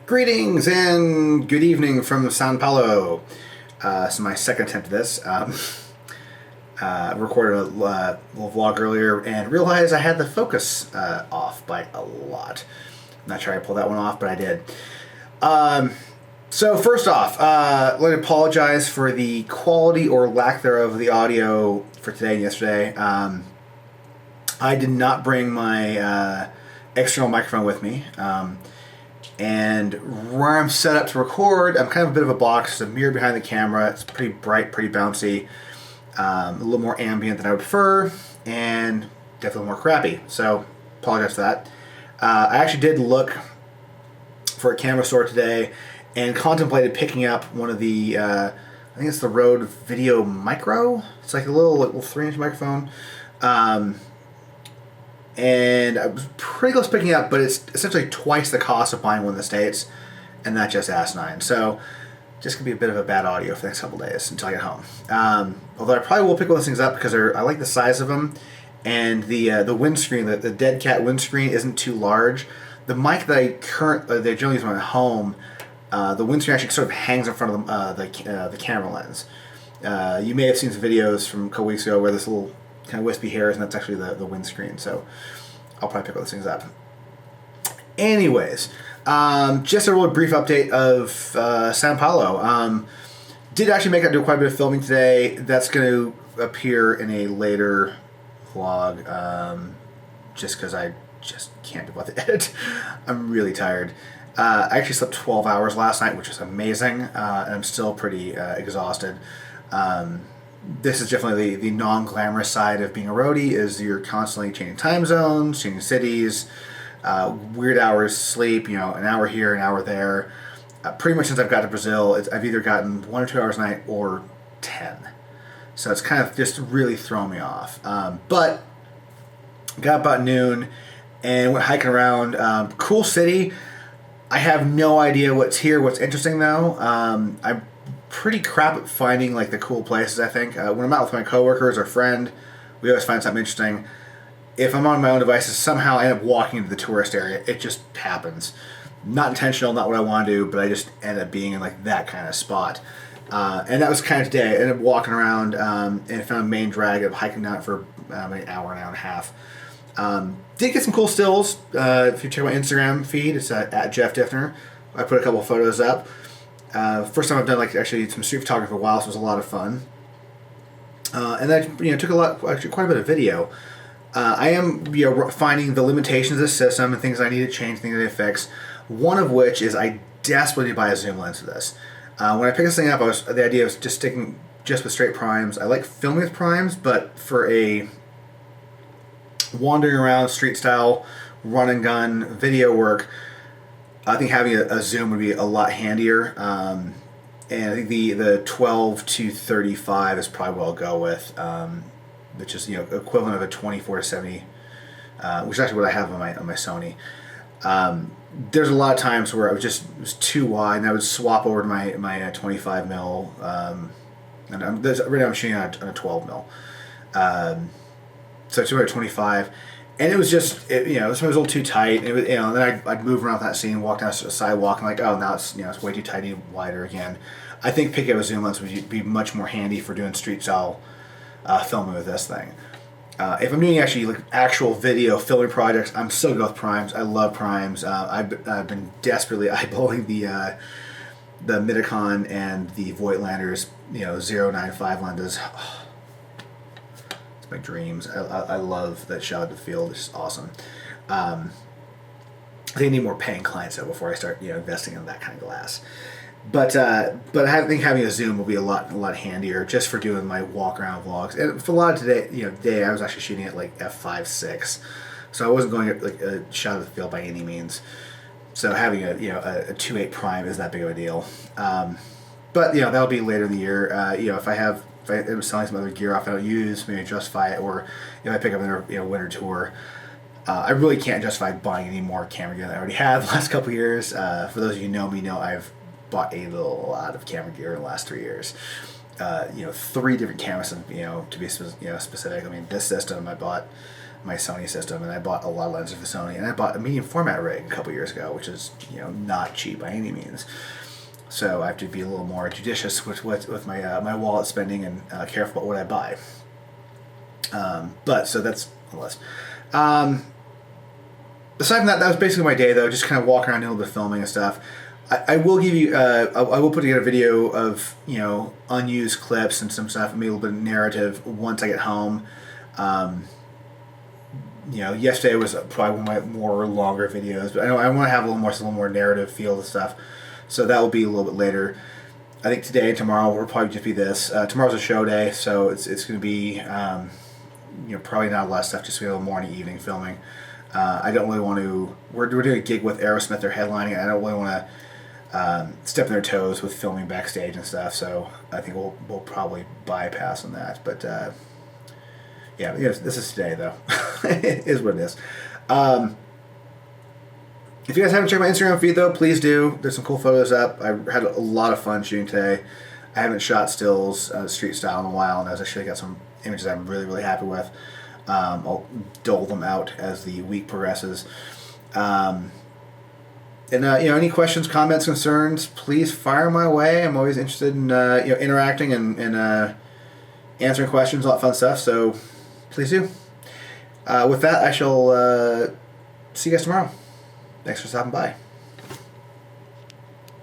Greetings and good evening from Sao Paulo. This is my second attempt at this. Recorded a little vlog earlier and realized I had the focus off by a lot. I'm not sure I pulled that one off, but I did. So first off, let me apologize for the quality or lack thereof of the audio for today and yesterday. I did not bring my external microphone with me. And where I'm set up to record, I'm kind of a bit of a box. There's a mirror behind the camera. It's pretty bright, pretty bouncy. A little more ambient than I would prefer, and definitely more crappy. So, apologize for that. I actually did look for a camera store today and contemplated picking up one of the, I think it's the Rode Video Micro. It's like a little 3-inch microphone. And I was pretty close to picking it up, but it's essentially twice the cost of buying one in the States, and that's just asinine. So, just going to be a bit of a bad audio for the next couple days until I get home. Although I probably will pick one of those things up because I like the size of them, and the windscreen, the dead cat windscreen isn't too large. The mic that I generally use when I'm at home, the windscreen actually sort of hangs in front of the camera lens. You may have seen some videos from a couple weeks ago where this little kind of wispy hairs, and that's actually the windscreen. So I'll probably pick all those things up. Anyways, just a really brief update of Sao Paulo. Did actually make it do quite a bit of filming today. That's going to appear in a later vlog, just because I just can't be bothered to edit. I'm really tired. I actually slept 12 hours last night, which was amazing, and I'm still pretty exhausted. This is definitely the non-glamorous side of being a roadie, is you're constantly changing time zones, changing cities, weird hours sleep, an hour here, an hour there. Pretty much since I've got to Brazil, I've either gotten 1 or 2 hours a night or 10. So it's kind of just really thrown me off. But got about noon and went hiking around. Cool city. I have no idea what's here, what's interesting though. I'm pretty crap at finding like the cool places, I think. When I'm out with my coworkers or friend, we always find something interesting. If I'm on my own devices, somehow I end up walking into the tourist area. It just happens. Not intentional, not what I want to do, but I just end up being in like that kind of spot. And that was kind of today. I ended up walking around and found a main drag. Of hiking down it for an hour and a half. Did get some cool stills. If you check my Instagram feed, it's at Jeff Diffner. I put a couple of photos up. First time I've done actually some street photography for a while, so it was a lot of fun. And then took quite a bit of video. I am finding the limitations of the system and things I need to change, things I need to fix. One of which is I desperately need to buy a zoom lens for this. When I picked this thing up, the idea was just sticking with straight primes. I like filming with primes, but for a wandering around street style run and gun video work, I think having a zoom would be a lot handier. And I think the 12 to 35 is probably what I'll go with, which is equivalent of a 24 to 70, which is actually what I have on my Sony. There's a lot of times where it was too wide, and I would swap over to my 25 mil. And right now I'm shooting on a 12 mil. So it's about 25. And it was just, it was a little too tight. It was, and then I'd move around that scene, walk down a sidewalk, and now it's, it's way too tight and wider again. I think picking up a zoom lens would be much more handy for doing street style filming with this thing. If I'm doing actual video filming projects, I'm still going to go with primes. I love primes. I've been desperately eyeballing the Midicon and the Voigtlanders, 0.95 lenses. My dreams. I love that shot of the field. It's awesome. I think I need more paying clients though before I start investing in that kind of glass. But I think having a zoom will be a lot handier just for doing my walk around vlogs. And for a lot of today I was actually shooting at like f5.6, so I wasn't going at like a shot of the field by any means. So having a 2.8 prime isn't that big of a deal. But that'll be later in the year. If I'm selling some other gear off I don't use, maybe justify it, or if I pick up another winter tour. I really can't justify buying any more camera gear that I already have the last couple of years. For those of you who know me, I've bought a lot of camera gear in the last 3 years. 3 different cameras, to be specific. I mean, this system I bought my Sony system, and I bought a lot of lenses for Sony, and I bought a medium format rig a couple years ago, which is not cheap by any means. So I have to be a little more judicious with my my wallet spending and careful about what I buy. But so that's a list. Aside from that, that was basically my day, though. Just kind of walking around doing a little bit of filming and stuff. I will give you. I will put together a video of unused clips and some stuff, and maybe a little bit of narrative once I get home. Yesterday was probably one of my more longer videos, but I want to have a little more narrative feel to stuff. So that will be a little bit later. I think today and tomorrow will probably just be this. Tomorrow's a show day, so it's going to be probably not a lot of stuff. Just a little morning, evening filming. I don't really want to. We're doing a gig with Aerosmith. They're headlining, and I don't really want to step on their toes with filming backstage and stuff. So I think we'll probably bypass on that. But this is today though. It is what it is. If you guys haven't checked my Instagram feed though, please do. There's some cool photos up. I had a lot of fun shooting today. I haven't shot stills street style in a while, and I was actually got some images I'm really, really happy with. I'll dole them out as the week progresses. Any questions, comments, concerns, please fire my way. I'm always interested in interacting and answering questions, all that fun stuff. So please do. With that, I shall see you guys tomorrow. Thanks for stopping by.